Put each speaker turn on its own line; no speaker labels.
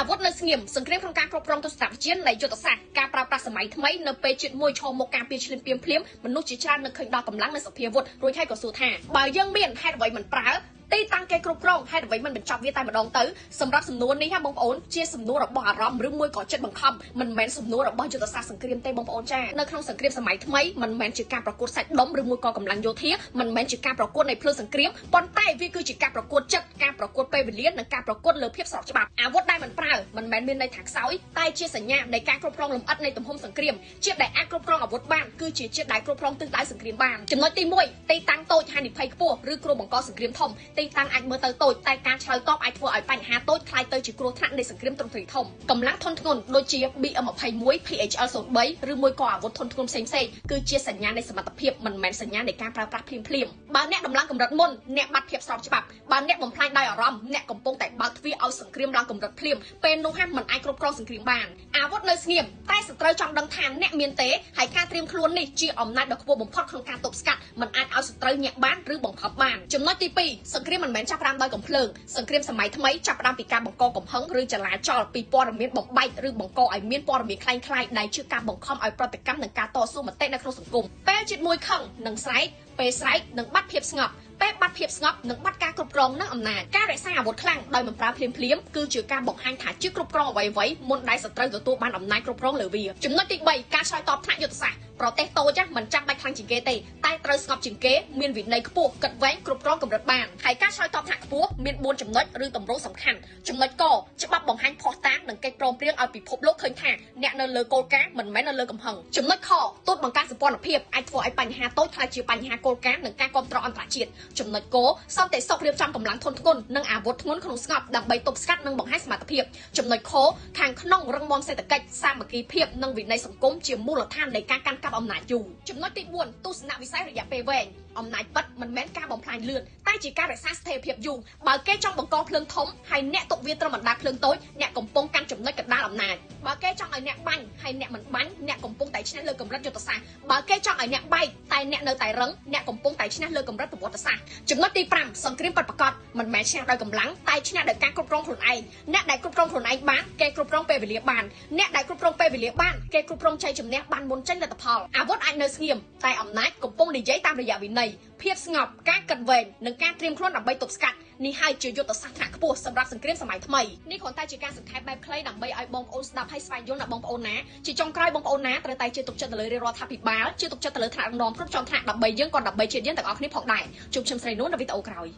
អាវុធនៅស្ងៀមសង្គ្រាមក្នុងការគ្រប់គ្រងទស្សនវិជ្ជានៃយុទ្ធសាស្ត្រការប្រើប្រាស់សម័យថ្មីនៅពេលជាតិមួយឈរមកការពារឈ្លានពានភ្លាមមនុស្សជាច្រើននៅឃើញដល់កម្លាំងនិងសភាវុធរួចហើយក៏សួរថាបើយើងមានហេតុអ្វីមិនប្រើទីតាំងគេគ្រប់គ្រងហេតុអ្វីមិនបញ្ចប់វាតែម្ដងទៅសម្រាប់សំណួរនេះបងប្អូនជាសំណួររបស់អារម្មណ៍ឬមួយក៏ចិត្តបង្ខំមិនមែនសំណួររបស់យុទ្ធសាស្ត្រសង្គ្រាមទេបងប្អូនចានៅក្នុងសង្គ្រាមសម័យថ្មីមិនមែនជាការប្រកួតសាច់ដុំឬមួយក៏កម្លាំងយោធាមិនមែនជាការប្រកួតនៃភ្លើងសង្គ្រាមប៉ុន្តែវាគឺជាការប្រកួតចិត្តការប្រកួតពេលវេលានិងការប្រកួតលើភាពស្របច្បាប់អាវុធដែលមិនប្រើមិនមែនមានន័យថាខ្សោយតែជាសញ្ញានៃការគ្រប់គ្រងលម្អិតនៃទំហំសង្គ្រាមជាតិដែលអាចគ្រប់គ្រងអាវុធបានគឺជាជាតិដែលគ្រប់គ្រងទិសដៅសង្គ្រាមបានចំណុចទី1ទីតាំងតូចហានិភ័យខ្ពស់ឬគ្រោះបង្កសង្គ្រាមធំទីតាំងអាចមើលទៅតូចតែការឆ្លើយតបអាចធ្វើឲ្យបញ្ហាតូចคล้ายទៅជាគ្រោះថ្នាក់នៃសង្គ្រាមទ្រង់ទ្រាយធំកម្លាំងធនធ្ងន់ដូចជា BM21 PHL-03 ឬមួយក៏អាវុធធនធ្ងន់ផ្សេងៗគឺជាសញ្ញានៃសមត្ថភាពមិនមែនសញ្ញានៃការប្រើប្រាស់ភ្លាមបើអ្នកដំឡើងកម្រិតមុនអ្នកបាត់ភាពស្របច្បាប់បើអ្នកបំផ្លាញដោយអារម្មណ៍អ្នកកំពុងតែបើកទ្វារឲ្យសង្គ្រាមឡើងកម្រិតភ្លាមពេលនោះហាមិនអាចគ្រប់គ្រងសង្គ្រាមបានអាវុធនៅស្ងៀមតែសត្រូវចង់ដឹងថាអ្នកមានទេហើយការត្រៀមខ្លួននេះជាអំណាចដ៏ខ្ពស់បំផុតក្នុងការទប់ស្កាត់មិនអាចឲ្យសត្រូវញាក់បានឬបង្ខំបានចំណុចទី2សង្គ្រាមមិនមែនចាប់ផ្ដើមដោយកំភ្លើងសង្គ្រាមសម័យថ្មីចាប់ផ្ដើមពីការបង្កកំហឹងឬចលាចលពីព័ត៌មានបំបែកឬបង្កឲ្យមានព័ត៌មានคล้ายៗដែលជាការបង្ខំឲ្យប្រតិកម្មនឹងការតស៊ូមតិនៅក្នុងសង្គមពេលជាតិមួយខឹងនឹងស្រែកពេលស្រែកនឹងបាត់ភាពស្ងប់ពេលបាត់ភាពស្ងប់នឹងបាត់ការគ្រប់គ្រងនិងអំណាចការរក្សាអាវុធខ្លាំងដោយមិនប្រើភ្លាមគឺជាការបង្ហាញថាជាគ្រប់គ្រងអ្វីៗមុនដែលសត្រូវទទួលបានអំណាចគ្រប់គ្រងលើវាចំណុចទី3ការឆ្លើយតបថ្នាក់យុទ្ធសាស្ត្រប្រទេសតូចមិនចាំបាច់ខ្លាំងជាងគេទេតែត្រូវស្ងប់ជាងគេមានវិន័យខ្ពស់គិតវែងគ្រប់គ្រងកម្រិតបានហើយការឆ្លើយតបថ្នាក់ខ្ពស់មាន4ចំណុចឬទម្រង់សំខាន់ចំណុចកច្បាប់បង្ហាញផុសតាងនិងកិច្ចព្រមព្រៀងឲ្យពិភពលោកឃើញថាអ្នកនៅលើគោលការណ៍មិនមែននៅលើកំហឹងចំណុចខទូតបង្កើតសម្ព័ន្ធភាពអាចធ្វើឲ្យបញ្ហាតូចក្លាយជាបញ្ហាគោលការណ៍និងការគ្រប់គ្រងអន្តរជាតិចំណុចកសន្តិសុខរៀបចំកម្លាំងធនធ្ងន់និងអាវុធធ្ងន់ក្នុងស្ងប់ដើម្បីទប់ស្កាត់និងបង្ហាញសមត្ថភាពចំណុចខខាងក្នុងរឹងមាំសេដ្ឋកិច្ចសាមគ្គីភាពនិងវិន័យសង្គមជាមូលដ្ឋាននៃការកាន់កាប់អំណាចយូរចំណុចទី4ទស្សនវិស័យរយៈពេលវែងអំណាចពិតមិនមែនការបំផ្លាញលឿនតែជាការរក្សាស្ថិរភាពយូរបើគេចង់បង្កភ្លើងធំហើយអ្នកទុកវាត្រឹមអណ្ដាតភ្លើងតូចអ្នកកំពុងកាន់ចំណុចកណ្ដាលអំណាចបើគេចង់ឲ្យអ្នកបាញ់ហើយអ្នកមិនបាញ់អ្នកកំពុងតែឈ្នះលើកម្រិតយុទ្ធសាស្ត្របើគេចង់ឲ្យអ្នកបែកតែអ្នកនៅតែរឹងអ្នកកំពុងតែឈ្នះលើកម្រិតប្រវត្តិសាស្ត្រចំណុចទី5សង្គ្រាមពិតប្រាកដមិនមែនឈ្នះដោយកម្លាំងតែឈ្នះដោយការគ្រប់គ្រងខ្លួនឯងអ្នកដែលគ្រប់គ្រងខ្លួនឯងបានគេគ្រប់គ្រងពេលវេលាបានអ្នកដែលគ្រប់គ្រងពេលវេលាបានគេគ្រប់គ្រងជ័យជំនះបានមុនចេញលទ្ធផលអាវុធអាចនៅស្ងៀមតែអំណាចកំពុងនិយាយតាមរយៈវិន័យភាពស្ងប់ការកាត់វែងនិងការត្រៀមខ្លួនដើម្បីទប់ស្កាត់នេះហើយជាយុទ្ធសាស្ត្រថ្នាក់ខ្ពស់សម្រាប់សង្គ្រាមសម័យថ្មីនេះគ្រាន់តែជាការសង្ខេបបែបខ្លីដើម្បីឲ្យបងប្អូនស្ដាប់ហើយស្វែងយល់ណាបងប្អូនណាជាចុងក្រោយបងប្អូនណាត្រូវតែជឿទុកចិត្តទៅលើរដ្ឋាភិបាលជឿទុកចិត្តទៅលើថ្នាក់ដឹកនាំគ្រប់ជាន់ថ្នាក់ដើម្បីយើងក៏ដើម្បីជាតិយើងទាំងអស់គ្នាផងដែរជួបជុំស្រីនួននៅវីដេអូក្រោយ